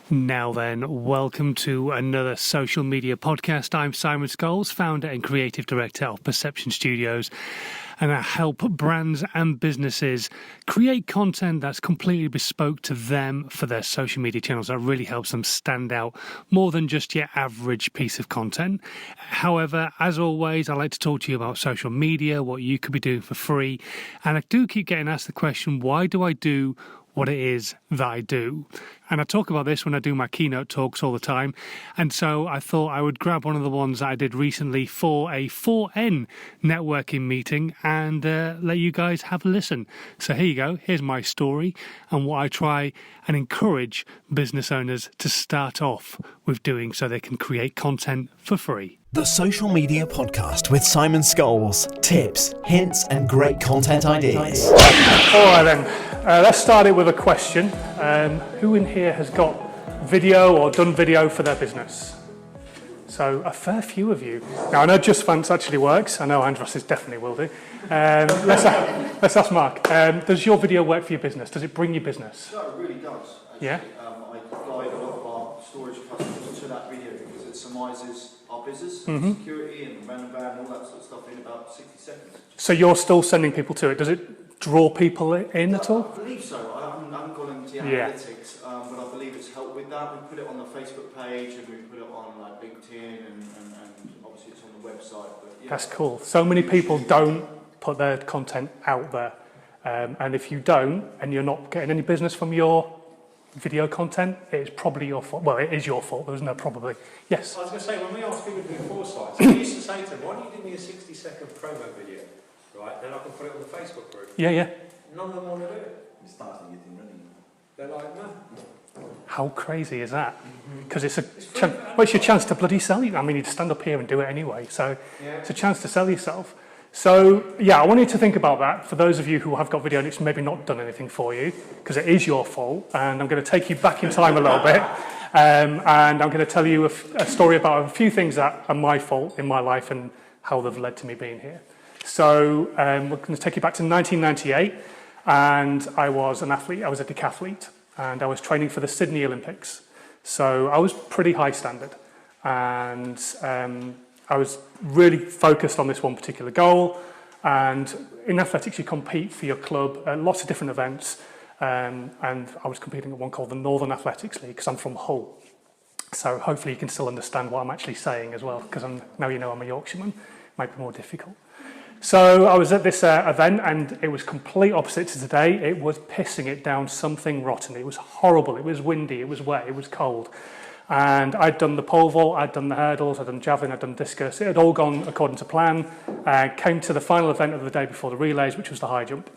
Now then, welcome to another social media podcast. I'm Simon Scholes, founder and creative director of Perception Studios, and I help brands and businesses create content that's completely bespoke to them for their social media channels that really helps them stand out more than just your average piece of content. However, as always, I like to talk to you about social media, what you could be doing for free, and I do keep getting asked the question, why do I do what it is that I do? And I talk about this when I do my keynote talks all the time. And so I thought I would grab one of the ones that I did recently for a 4N networking meeting and let you guys have a listen. So here you go. Here's my story and what I try and encourage business owners to start off with doing so they can create content for free. The Social Media Podcast with Simon Scholes. Tips, hints, and great content ideas. All right then, let's start it with a question. Who in here has got video or done video for their business? So a fair few of you. Now I know Just Fans actually works. I know Andros definitely will do. Let's ask Mark. Does your video work for your business? Does it bring you business? No, it really does. Actually. Yeah. I guide a lot of our storage customers to that video because it surmises our business, security and random ban and all that sort of stuff in about 60 seconds. So you're still sending people to it. Does it draw people in at all? I believe so. I haven't gone into the analytics, but I believe it's helped with that. We put it on the Facebook page and we put it on like LinkedIn and obviously it's on the website. But yeah. That's cool. So many people don't put their content out there. And if you don't, and you're not getting any business from your video content, it's probably your fault. Well, it is your fault. There's no probably. Yes? I was going to say, when we ask people to do foresights, we used to say to them, why don't you give me a 60-second promo video, right? Then I can put it on the Facebook group. Yeah. None of them want to do it. It starts to get in running. They're like, no. How crazy is that? Because it's your chance to bloody sell you. I mean, you'd stand up here and do it anyway. So it's a chance to sell yourself. So, yeah, I want you to think about that for those of you who have got video and it's maybe not done anything for you, because it is your fault. And I'm going to take you back in time a little bit. And I'm going to tell you a story about a few things that are my fault in my life and how they've led to me being here. So, we're going to take you back to 1998. And I was an athlete. I was a decathlete. And I was training for the Sydney Olympics. So I was pretty high standard. And I was really focused on this one particular goal. And in athletics, you compete for your club at lots of different events. And I was competing at one called the Northern Athletics League because I'm from Hull. So hopefully you can still understand what I'm actually saying as well, because now you know I'm a Yorkshireman. It might be more difficult. So I was at this event and it was complete opposite to today. It was pissing it down something rotten. It was horrible. It was windy. It was wet. It was cold. And I'd done the pole vault, I'd done the hurdles, I'd done javelin, I'd done discus. It had all gone according to plan. Came to the final event of the day before the relays, which was the high jump.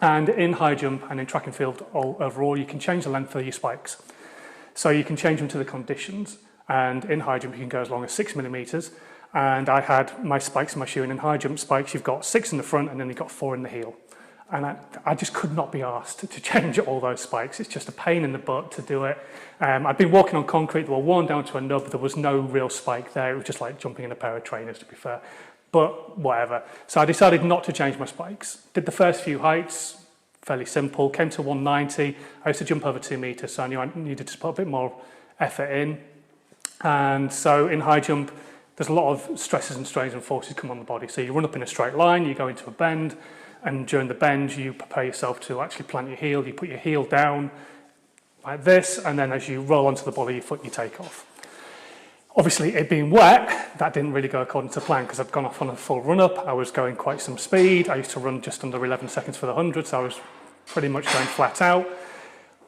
And in high jump and in track and field overall, you can change the length of your spikes. So you can change them to the conditions. And in high jump, you can go as long as 6 millimeters. And I had my spikes in my shoe, and in high jump spikes, you've got 6 in the front and then you've got 4 in the heel. And I just could not be asked to change all those spikes. It's just a pain in the butt to do it. I'd been walking on concrete, they were worn down to a nub, there was no real spike there. It was just like jumping in a pair of trainers, to be fair. But whatever. So I decided not to change my spikes. Did the first few heights, fairly simple. Came to 190. I used to jump over 2 meters, so I knew I needed to put a bit more effort in. And so in high jump, there's a lot of stresses and strains and forces come on the body. So you run up in a straight line, you go into a bend, and during the bend, you prepare yourself to actually plant your heel. You put your heel down like this, and then as you roll onto the ball of your foot, you take off. Obviously, it being wet, that didn't really go according to plan because I'd gone off on a full run-up. I was going quite some speed. I used to run just under 11 seconds for the 100, so I was pretty much going flat out.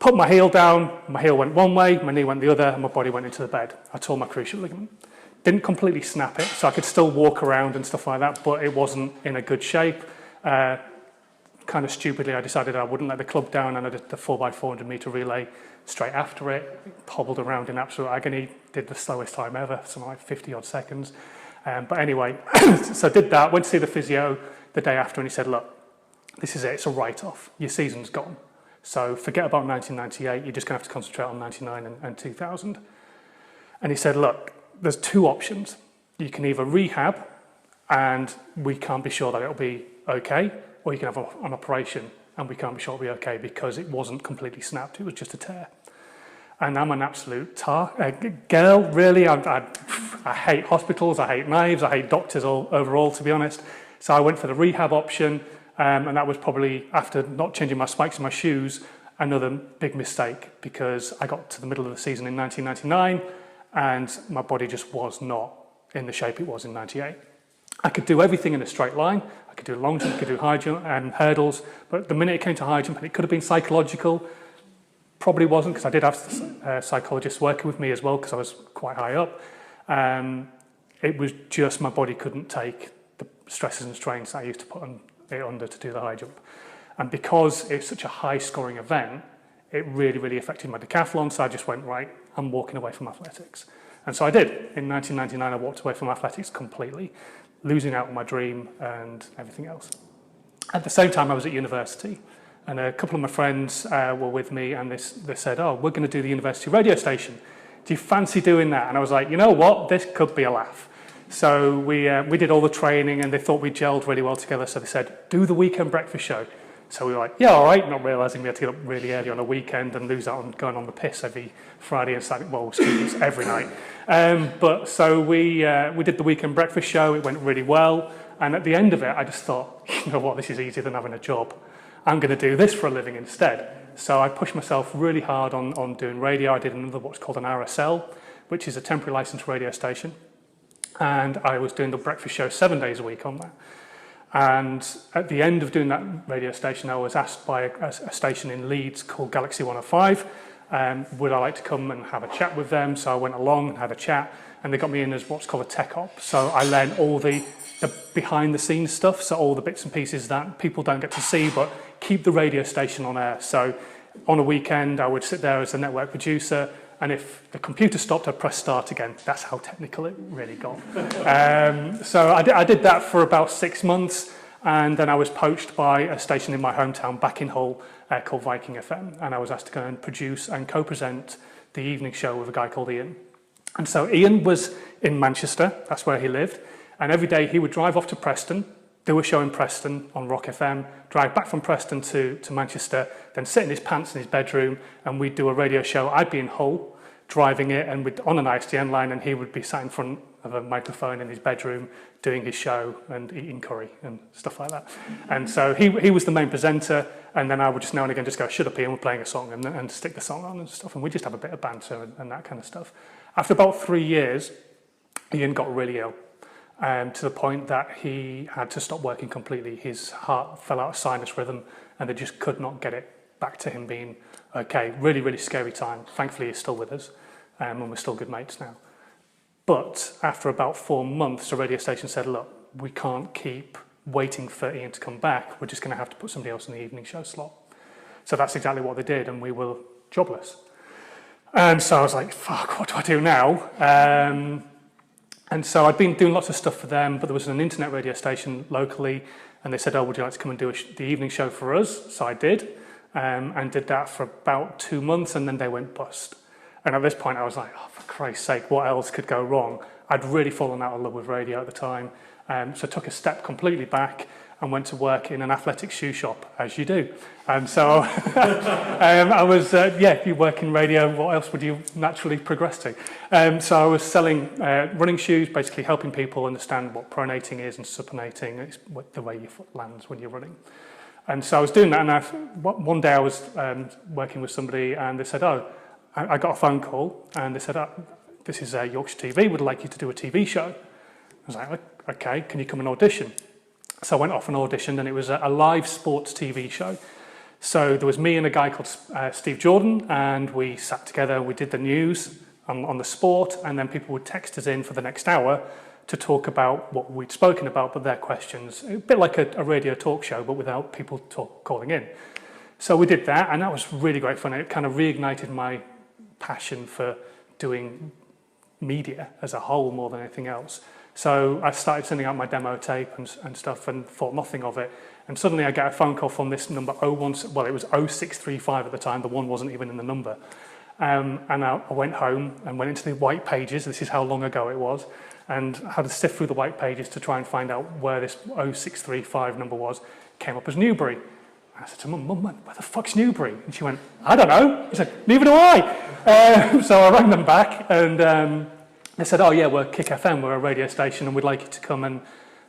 Put my heel down, my heel went one way, my knee went the other, and my body went into the bed. I tore my cruciate ligament. Didn't completely snap it, so I could still walk around and stuff like that, but it wasn't in a good shape. Kind of stupidly, I decided I wouldn't let the club down, and I did the 4x400 meter relay straight after it. Hobbled around in absolute agony, did the slowest time ever, something like 50 odd seconds. But anyway, so I did that, went to see the physio the day after, and he said, look, this is it, it's a write-off. Your season's gone. So forget about 1998, you're just going to have to concentrate on 99 and 2000. And he said, look, there's 2 options. You can either rehab, and we can't be sure that it'll be okay, or you can have an operation, and we can't be sure it'll be okay because it wasn't completely snapped, it was just a tear. and I'm an absolute girl, really. I hate hospitals, I hate knives, I hate doctors overall, to be honest. So I went for the rehab option, and that was probably, after not changing my spikes in my shoes, another big mistake, because I got to the middle of the season in 1999, and my body just was not in the shape it was in 98. I could do everything in a straight line. I could do long jump, I could do high jump and hurdles, but the minute it came to high jump, and it could have been psychological, probably wasn't, because I did have psychologists working with me as well, because I was quite high up. It was just my body couldn't take the stresses and strains I used to put it under to do the high jump. And because it's such a high scoring event, it really, really affected my decathlon. So I just went, right, I'm walking away from athletics. And so I did. In 1999, I walked away from athletics completely, losing out on my dream and everything else. At the same time, I was at university, and a couple of my friends were with me, and they said, oh, we're going to do the university radio station. Do you fancy doing that? And I was like, you know what, this could be a laugh. So we did all the training, and they thought we gelled really well together. So they said, do the weekend breakfast show. So we were like, yeah, all right, not realising we had to get up really early on a weekend and lose out on going on the piss every Friday and Saturday, well, students every night. But so we did the weekend breakfast show. It went really well. And at the end of it, I just thought, you know what, this is easier than having a job. I'm going to do this for a living instead. So I pushed myself really hard on doing radio. I did another what's called an RSL, which is a temporary licensed radio station. And I was doing the breakfast show 7 days a week on that. And at the end of doing that radio station, I was asked by a station in Leeds called Galaxy 105, would I like to come and have a chat with them? So I went along and had a chat, and they got me in as what's called a tech op. So I learned all the behind the scenes stuff, so all the bits and pieces that people don't get to see, but keep the radio station on air. So on a weekend, I would sit there as a network producer, and if the computer stopped, I'd press start again. That's how technical it really got. So I did that for about 6 months, and then I was poached by a station in my hometown back in Hull called Viking FM, and I was asked to go and produce and co-present the evening show with a guy called Ian. And so Ian was in Manchester, that's where he lived, and every day he would drive off to Preston, do a show in Preston on Rock FM, drive back from Preston to Manchester, then sit in his pants in his bedroom, and we'd do a radio show. I'd be in Hull, driving it, and we'd on an ISDN line, and he would be sat in front of a microphone in his bedroom, doing his show and eating curry and stuff like that. And so he was the main presenter, and then I would just now and again just go, shut up here, we're playing a song, and stick the song on and stuff, and we just have a bit of banter and that kind of stuff. After about 3 years, Ian got really ill. To the point that he had to stop working completely. His heart fell out of sinus rhythm, and they just could not get it back to him being okay. Really, really scary time. Thankfully, he's still with us, and we're still good mates now. But after about 4 months, the radio station said, look, we can't keep waiting for Ian to come back. We're just going to have to put somebody else in the evening show slot. So that's exactly what they did, and we were jobless. And so I was like, fuck, what do I do now? And so I'd been doing lots of stuff for them, but there was an internet radio station locally, and they said, oh, would you like to come and do the evening show for us? So I did, and did that for about 2 months, and then they went bust. And at this point, I was like, oh, for Christ's sake, what else could go wrong? I'd really fallen out of love with radio at the time, so I took a step completely back and went to work in an athletic shoe shop, as you do. And so I was, you work in radio, what else would you naturally progress to? So I was selling running shoes, basically helping people understand what pronating is and supinating. It's the way your foot lands when you're running. And so I was doing that, and one day I was working with somebody, and they said, oh, I got a phone call, and they said, oh, this is Yorkshire TV, would like you to do a TV show. I was like, okay, can you come and audition? So I went off and auditioned, and it was a live sports TV show. So there was me and a guy called Steve Jordan, and we sat together, we did the news on the sport, and then people would text us in for the next hour to talk about what we'd spoken about, but their questions. A bit like a radio talk show, but without people calling in. So we did that, and that was really great fun. It kind of reignited my passion for doing media as a whole more than anything else. So I started sending out my demo tape and stuff, and thought nothing of it. And suddenly I get a phone call from this number it was 0635 at the time, the one wasn't even in the number. And I went home and went into the white pages, this is how long ago it was, and had to sift through the white pages to try and find out where this 0635 number was. Came up as Newbury. I said to Mum, where the fuck's Newbury? And she went, I don't know. He said, neither do I. So I rang them back, and they said, oh yeah, we're Kick FM, we're a radio station, and we'd like you to come and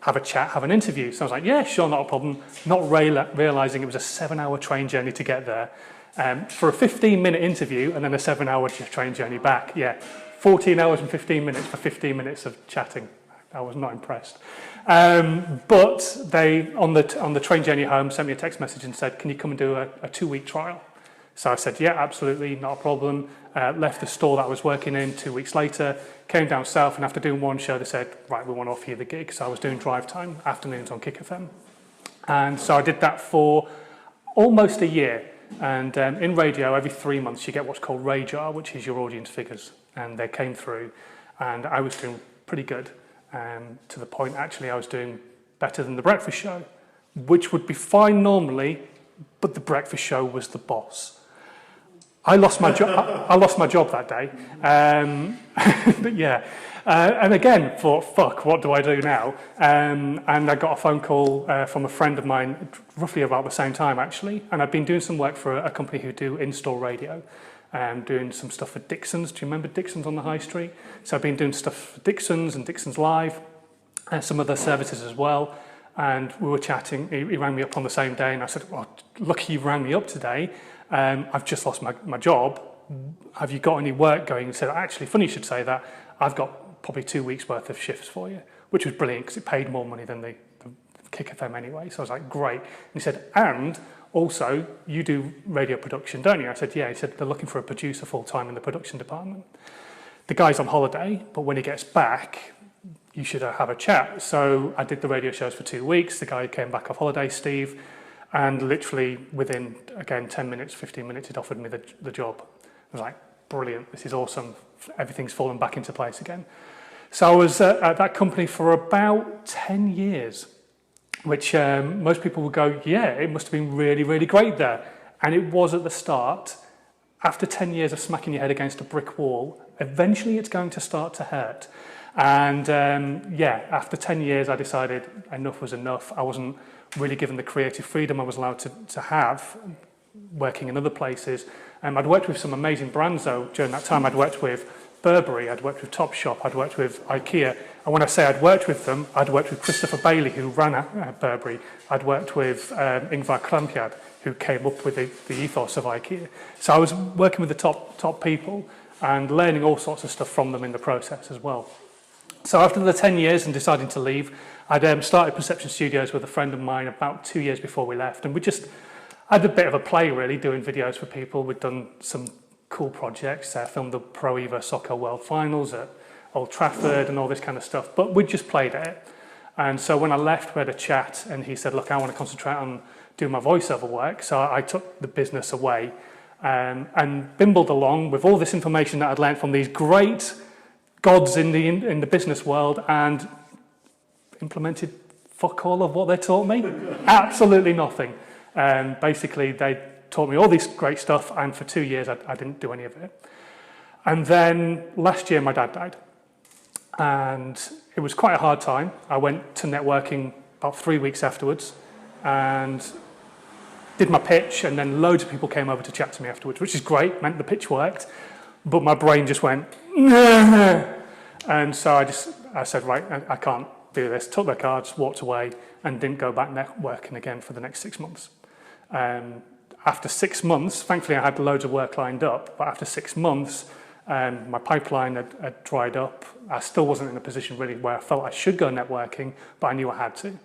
have a chat, have an interview. So I was like, yeah, sure, not a problem. Not realising it was a 7-hour train journey to get there. For a 15-minute interview, and then a 7-hour train journey back. Yeah, 14 hours and 15 minutes for 15 minutes of chatting. I was not impressed. But they, on the train journey home, sent me a text message and said, can you come and do a 2-week trial? So I said, yeah, absolutely, not a problem. Left the store that I was working in 2 weeks later, came down south, and after doing one show, they said, right, we want to offer you the gig. So I was doing drive time, afternoons on Kick FM. And so I did that for almost a year. And in radio, every 3 months, you get what's called radar, which is your audience figures. And they came through, and I was doing pretty good. To the point, actually, I was doing better than The Breakfast Show, which would be fine normally, but The Breakfast Show was the boss. I lost my job. I lost my job that day. But yeah, and again, thought, fuck, what do I do now? And I got a phone call from a friend of mine, roughly about the same time, actually. And I'd been doing some work for a company who do in-store radio. Doing some stuff for Dixon's. Do you remember Dixon's on the high street? So I've been doing stuff for Dixon's and Dixon's Live, and some other services as well. And we were chatting. He rang me up on the same day, and I said, well, lucky you rang me up today. I've just lost my job. Have you got any work going? He said, actually, funny you should say that. I've got probably 2 weeks worth of shifts for you, which was brilliant because it paid more money than the Kick FM anyway. So I was like, great. And he said, and also, you do radio production, don't you? I said, yeah. He said, they're looking for a producer full-time in the production department. The guy's on holiday, but when he gets back, you should have a chat. So I did the radio shows for 2 weeks. The guy came back off holiday, Steve, and literally within, again, 10 minutes, 15 minutes, he'd offered me the job. I was like, brilliant, this is awesome. Everything's fallen back into place again. So I was at that company for about 10 years. Which most people would go, yeah, it must have been really, really great there. And it was at the start. After 10 years of smacking your head against a brick wall, eventually it's going to start to hurt. And yeah, after 10 years, I decided enough was enough. I wasn't really given the creative freedom I was allowed to have working in other places. I'd worked with some amazing brands, though, during that time. I'd worked with Burberry, I'd worked with Topshop, I'd worked with IKEA. And when I say I'd worked with them, I'd worked with Christopher Bailey, who ran Burberry. I'd worked with Ingvar Kamprad, who came up with the ethos of IKEA. So I was working with the top people and learning all sorts of stuff from them in the process as well. So after the 10 years and deciding to leave, I'd started Perception Studios with a friend of mine about 2 years before we left. And we just had a bit of a play, really, doing videos for people. We'd done some cool projects, filmed the Pro Evo Soccer World Finals at Old Trafford and all this kind of stuff, but we just played at it. And so when I left, we had a chat, and he said, look, I want to concentrate on doing my voiceover work. So I took the business away and bimbled along with all this information that I'd learned from these great gods in the business world and implemented fuck all of what they taught me. Absolutely nothing. Basically, they taught me all this great stuff, and for 2 years, I didn't do any of it. And then last year, my dad died. And it was quite a hard time. I went to networking about 3 weeks afterwards and did my pitch, and then loads of people came over to chat to me afterwards, which is great, meant the pitch worked, but my brain just went, nah. And so I said, right, I can't do this, took their cards, walked away, and didn't go back networking again for the next 6 months. After 6 months, thankfully I had loads of work lined up, but after 6 months, my pipeline had dried up. I still wasn't in a position really where I felt I should go networking, but I knew I had to.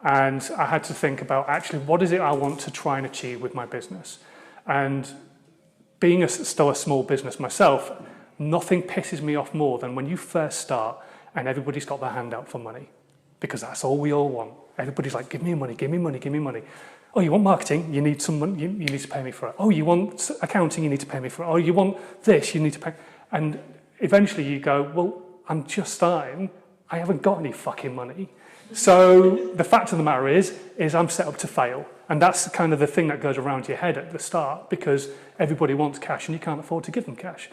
And I had to think about, actually, what is it I want to try and achieve with my business? And being still a small business myself, nothing pisses me off more than when you first start and everybody's got their hand out for money, because that's all we all want. Everybody's like, give me money, give me money, give me money. Oh, you want marketing? You need some money, you need to pay me for it. Oh, you want accounting? You need to pay me for it. Oh, you want this? You need to pay. And eventually you go, well, I'm just starting. I haven't got any fucking money. So the fact of the matter is I'm set up to fail. And that's kind of the thing that goes around your head at the start, because everybody wants cash and you can't afford to give them cash.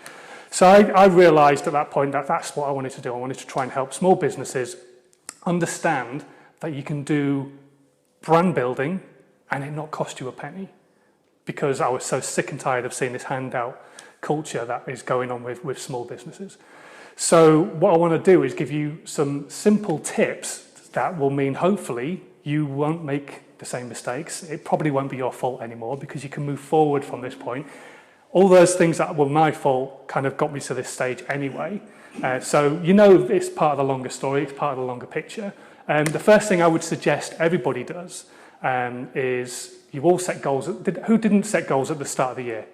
So I realized at that point that that's what I wanted to do. I wanted to try and help small businesses understand that you can do brand building and it not cost you a penny, because I was so sick and tired of seeing this handout culture that is going on with small businesses. So what I want to do is give you some simple tips that will mean hopefully you won't make the same mistakes. It probably won't be your fault anymore because you can move forward from this point. All those things that were my fault kind of got me to this stage anyway. So you know it's part of the longer story, it's part of the longer picture. The first thing I would suggest everybody does is you all set goals. Who didn't set goals at the start of the year?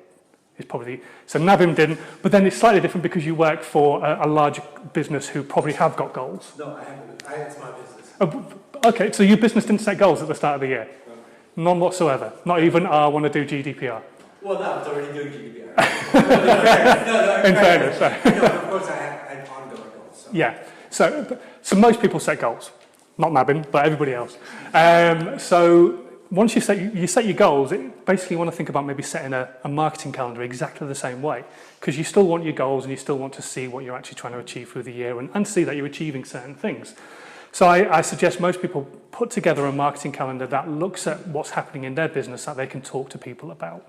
It's probably, so Navim didn't, but then it's slightly different because you work for a large business who probably have got goals. No, I haven't. It's my business. Oh, okay, so your business didn't set goals at the start of the year? No. None whatsoever? Not even, I want to do GDPR? Well, no, it's already doing GDPR. In fairness. No, of course I have ongoing goals. So. Yeah, so most people set goals. Not Navim, but everybody else. So once you set your goals, basically you want to think about maybe setting a marketing calendar exactly the same way, because you still want your goals and you still want to see what you're actually trying to achieve through the year and see that you're achieving certain things. So I suggest most people put together a marketing calendar that looks at what's happening in their business that they can talk to people about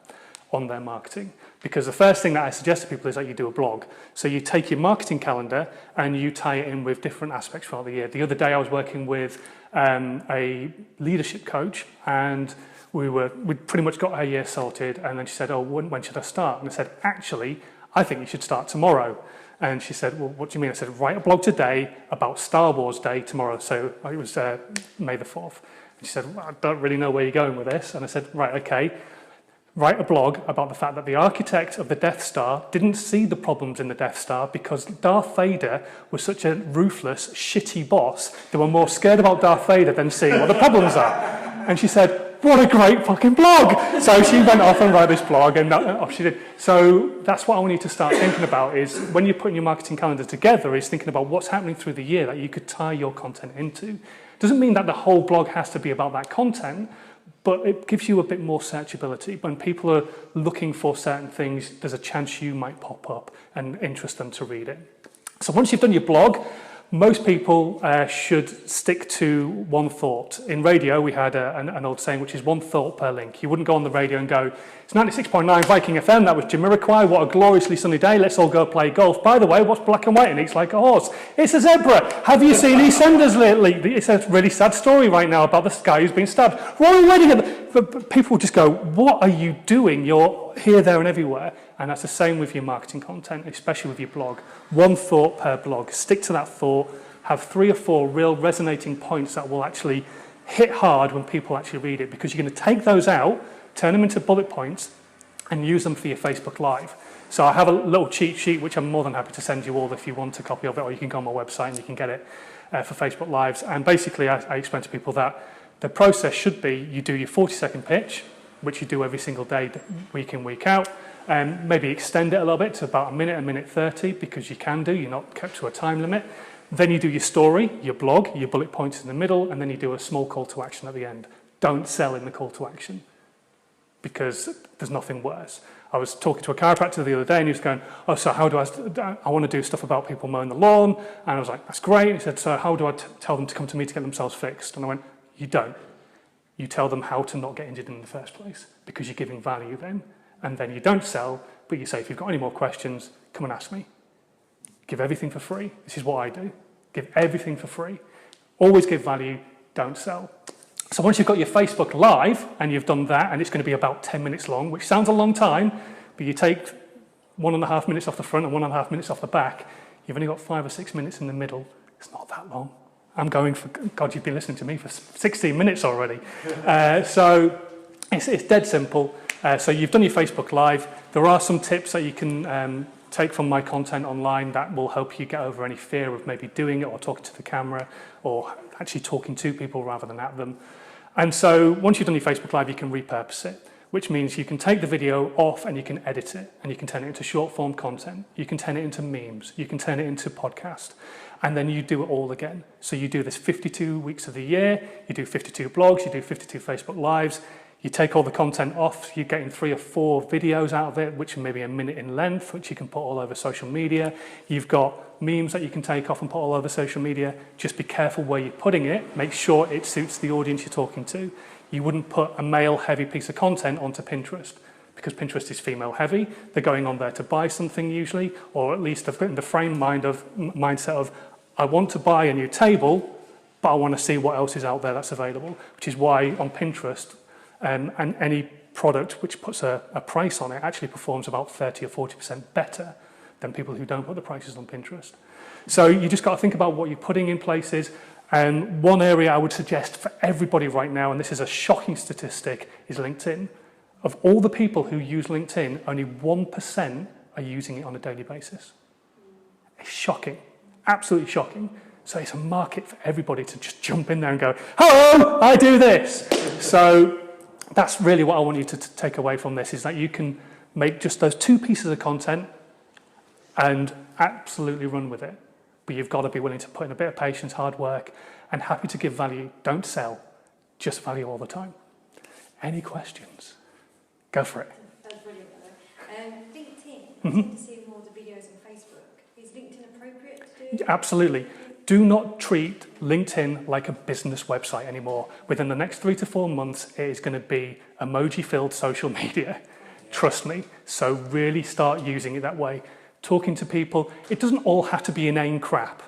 on their marketing. Because the first thing that I suggest to people is that you do a blog. So you take your marketing calendar and you tie it in with different aspects throughout the year. The other day I was working with a leadership coach, and we'd pretty much got her year sorted, and then she said, oh, when should I start? And I said, actually, I think you should start tomorrow. And she said, well, what do you mean? I said, write a blog today about Star Wars Day tomorrow. So it was May the 4th. And she said, well, I don't really know where you're going with this. And I said, right, okay. Write a blog about the fact that the architect of the Death Star didn't see the problems in the Death Star because Darth Vader was such a ruthless, shitty boss. They were more scared about Darth Vader than seeing what the problems are. And she said, what a great fucking blog. So she went off and wrote this blog, and off she did. So that's what I want you to start thinking about, is when you're putting your marketing calendar together, is thinking about what's happening through the year that you could tie your content into. Doesn't mean that the whole blog has to be about that content, but it gives you a bit more searchability. When people are looking for certain things, there's a chance you might pop up and interest them to read it. So once you've done your blog, most people should stick to one thought. In radio, we had an old saying, which is one thought per link. You wouldn't go on the radio and go, it's 96.9 Viking FM, that was Jamiroquai, what a gloriously sunny day, let's all go play golf. By the way, what's black and white and eats like a horse? It's a zebra. Have you seen EastEnders lately? It's a really sad story right now about this guy who's been stabbed. Royal wedding. But people just go, what are you doing? You're here, there and everywhere. And that's the same with your marketing content, especially with your blog. One thought per blog. Stick to that thought. Have 3 or 4 real resonating points that will actually hit hard when people actually read it, because you're going to take those out, turn them into bullet points, and use them for your Facebook Live. So I have a little cheat sheet, which I'm more than happy to send you all if you want a copy of it, or you can go on my website and you can get it for Facebook Lives. And basically, I explain to people that the process should be, you do your 40-second pitch, which you do every single day, week in, week out. Maybe extend it a little bit to about a minute 30, because you can do, you're not kept to a time limit. Then you do your story, your blog, your bullet points in the middle, and then you do a small call to action at the end. Don't sell in the call to action, because there's nothing worse. I was talking to a chiropractor the other day, and he was going, oh, so how do I want to do stuff about people mowing the lawn? And I was like, that's great. He said, so how do I tell them to come to me to get themselves fixed? And I went, you don't. You tell them how to not get injured in the first place, because you're giving value then. And then you don't sell, but you say, if you've got any more questions, come and ask me. Give everything for free. This is what I do. Give everything for free. Always give value, don't sell. So once you've got your Facebook Live and you've done that, and it's going to be about 10 minutes long, which sounds a long time, but you take 1.5 minutes off the front and 1.5 minutes off the back, you've only got 5 or 6 minutes in the middle. It's not that long. I'm going for, God, you've been listening to me for 16 minutes already. So it's dead simple. So you've done your Facebook Live. There are some tips that you can take from my content online that will help you get over any fear of maybe doing it or talking to the camera or actually talking to people rather than at them. And so once you've done your Facebook Live, you can repurpose it, which means you can take the video off and you can edit it, and you can turn it into short form content. You can turn it into memes. You can turn it into podcast. And then you do it all again. So you do this 52 weeks of the year, you do 52 blogs, you do 52 Facebook Lives, you take all the content off, you're getting 3 or 4 videos out of it, which are maybe a minute in length, which you can put all over social media. You've got memes that you can take off and put all over social media. Just be careful where you're putting it. Make sure it suits the audience you're talking to. You wouldn't put a male-heavy piece of content onto Pinterest because Pinterest is female-heavy. They're going on there to buy something usually, or at least they've got in the mindset of, I want to buy a new table, but I want to see what else is out there that's available, which is why on Pinterest, and any product which puts a price on it actually performs about 30 or 40% better than people who don't put the prices on Pinterest. So you just got to think about what you're putting in places. And one area I would suggest for everybody right now, and this is a shocking statistic, is LinkedIn. Of all the people who use LinkedIn, only 1% are using it on a daily basis. It's shocking, absolutely shocking. So it's a market for everybody to just jump in there and go, hello, I do this. So that's really what I want you to take away from this, is that you can make just those 2 pieces of content and absolutely run with it. But you've got to be willing to put in a bit of patience, hard work, and happy to give value. Don't sell, just value all the time. Any questions? Go for it. That's brilliant. LinkedIn, I tend to see more of the videos on Facebook. Is LinkedIn appropriate to do? Absolutely. Do not treat LinkedIn like a business website anymore. Within the next 3 to 4 months, it is going to be emoji-filled social media. Trust me. So really start using it that way. Talking to people. It doesn't all have to be inane crap.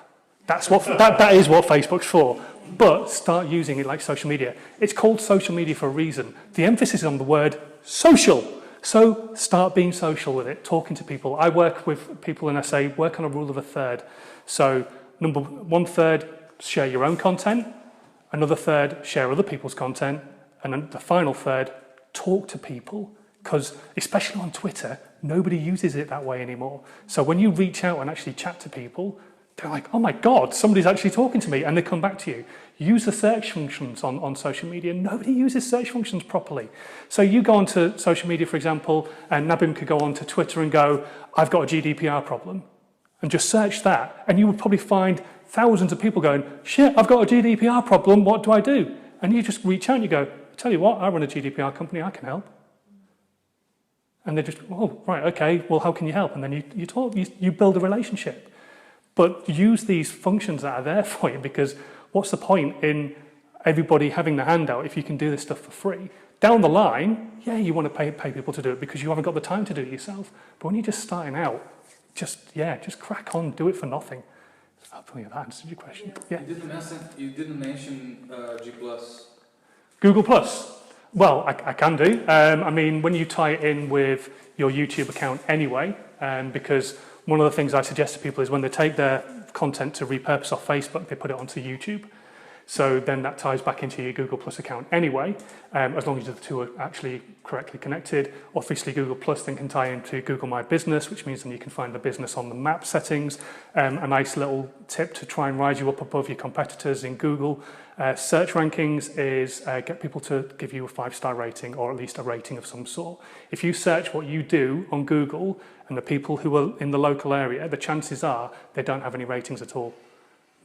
That is what Facebook's for. But start using it like social media. It's called social media for a reason. The emphasis is on the word social. So start being social with it, talking to people. I work with people and I say, work on a rule of a third. So 1/3, share your own content. Another third, share other people's content. And then the final third, talk to people. Because especially on Twitter, nobody uses it that way anymore. So when you reach out and actually chat to people, they're like, oh my God, somebody's actually talking to me, and they come back to you. Use the search functions on social media. Nobody uses search functions properly. So you go onto social media, for example, and Nabim could go onto Twitter and go, I've got a GDPR problem, and just search that. And you would probably find thousands of people going, shit, I've got a GDPR problem, what do I do? And you just reach out and you go, tell you what, I run a GDPR company, I can help. And they just, oh, right, okay, well, how can you help? And then you talk, you build a relationship. But use these functions that are there for you, because what's the point in everybody having the handout if you can do this stuff for free? Down the line, yeah, you want to pay people to do it because you haven't got the time to do it yourself. But when you're just starting out, just crack on, do it for nothing. Hopefully that answers your question. Yeah. You didn't mention G+. Google Plus. Well, I can do. I mean, when you tie it in with your YouTube account anyway, because one of the things I suggest to people is when they take their content to repurpose off Facebook, they put it onto YouTube. So then that ties back into your Google Plus account anyway, as long as the two are actually correctly connected. Obviously, Google Plus then can tie into Google My Business, which means then you can find the business on the map settings. A nice little tip to try and rise you up above your competitors in Google. Search rankings is get people to give you a 5-star rating, or at least a rating of some sort. If you search what you do on Google and the people who are in the local area, the chances are they don't have any ratings at all.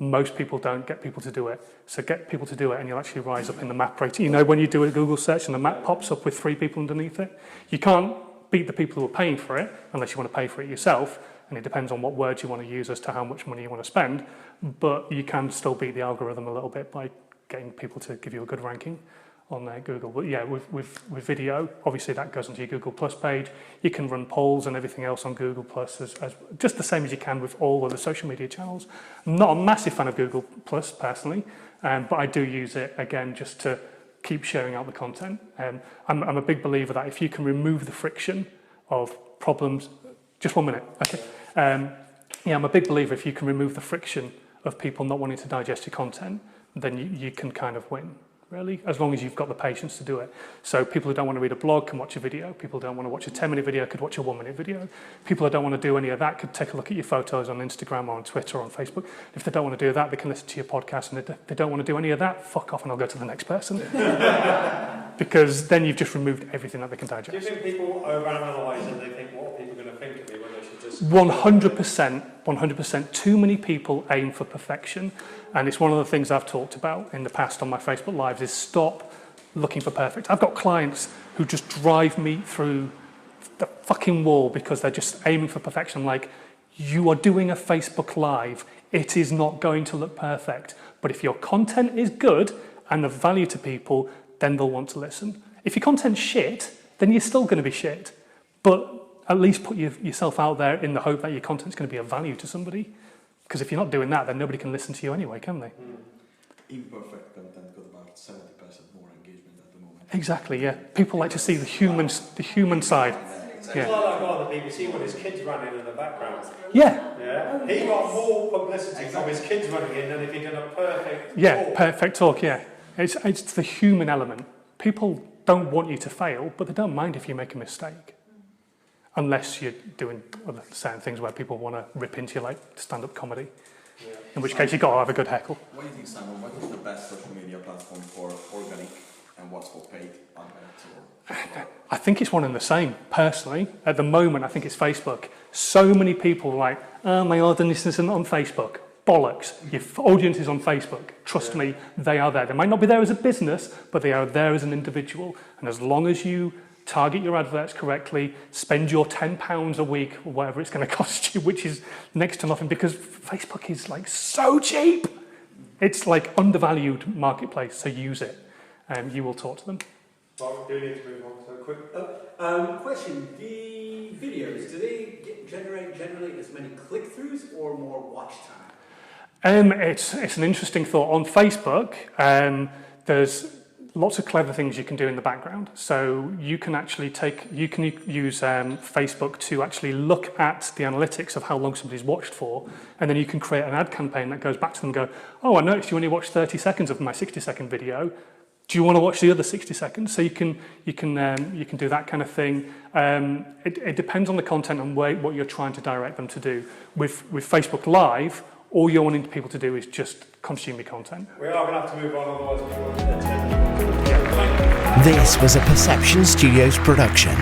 Most people don't get people to do it. So get people to do it and you'll actually rise up in the map rating. You know, when you do a Google search and the map pops up with 3 people underneath it, you can't beat the people who are paying for it unless you want to pay for it yourself. And it depends on what words you want to use as to how much money you want to spend. But you can still beat the algorithm a little bit by getting people to give you a good ranking on Google. But yeah, with video, obviously that goes onto your Google Plus page. You can run polls and everything else on Google Plus as just the same as you can with all of the social media channels. I'm not a massive fan of Google Plus personally, but I do use it again just to keep sharing out the content. I'm a big believer that if you can remove the friction of problems, just 1 minute, okay? Yeah, I'm a big believer if you can remove the friction of people not wanting to digest your content, then you can kind of win. Really, as long as you've got the patience to do it. So people who don't want to read a blog can watch a video. People who don't want to watch a 10-minute video could watch a 1-minute video. People who don't want to do any of that could take a look at your photos on Instagram or on Twitter or on Facebook. If they don't want to do that, they can listen to your podcast. And if they don't want to do any of that, fuck off and I'll go to the next person. Because then you've just removed everything that they can digest. Do you think people overanalyze and they think, what are people going to think of me when they should just... 100%. Too many people aim for perfection. And it's one of the things I've talked about in the past on my Facebook Lives is stop looking for perfect. I've got clients who just drive me through the fucking wall because they're just aiming for perfection. I'm like, you are doing a Facebook Live. It is not going to look perfect. But if your content is good and of value to people, then they'll want to listen. If your content's shit, then you're still going to be shit. But at least put yourself out there in the hope that your content's going to be of value to somebody. Because if you're not doing that, then nobody can listen to you anyway, can they? Imperfect content got about 70% more engagement at the moment. Exactly, yeah. People like to see the human side. It's like that guy on the BBC when his kids running in the background. Yeah. Yeah. He got more publicity from his kids running in than if he'd done a perfect talk. Perfect talk, yeah. It's the human element. People don't want you to fail, but they don't mind if you make a mistake. Unless you're doing other certain things where people want to rip into you, like stand-up comedy. Yeah. In which case you've got to have a good heckle. What do you think, Simon? What is the best social media platform for organic and what's for paid? I think it's one and the same, personally. At the moment, I think it's Facebook. So many people are like, oh, my audience isn't on Facebook. Bollocks. Your audience is on Facebook. Trust me, they are there. They might not be there as a business, but they are there as an individual. And as long as you target your adverts correctly, spend your £10 a week, or whatever it's going to cost you, which is next to nothing, because Facebook is like so cheap. It's like undervalued marketplace, so use it. You will talk to them. Well, we do need to move on. So quick. Question: the videos, do they generate generally as many click-throughs or more watch time? It's an interesting thought. On Facebook, there's lots of clever things you can do in the background. So you can actually use Facebook to actually look at the analytics of how long somebody's watched for, and then you can create an ad campaign that goes back to them and go, oh, I noticed you only watched 30 seconds of my 60-second video. Do you want to watch the other 60 seconds? So you can do that kind of thing. It depends on the content and what you're trying to direct them to do. With Facebook Live, all you're wanting people to do is just consume your content. We are going to have to move on, otherwise we won't. This was a Perception Studios production.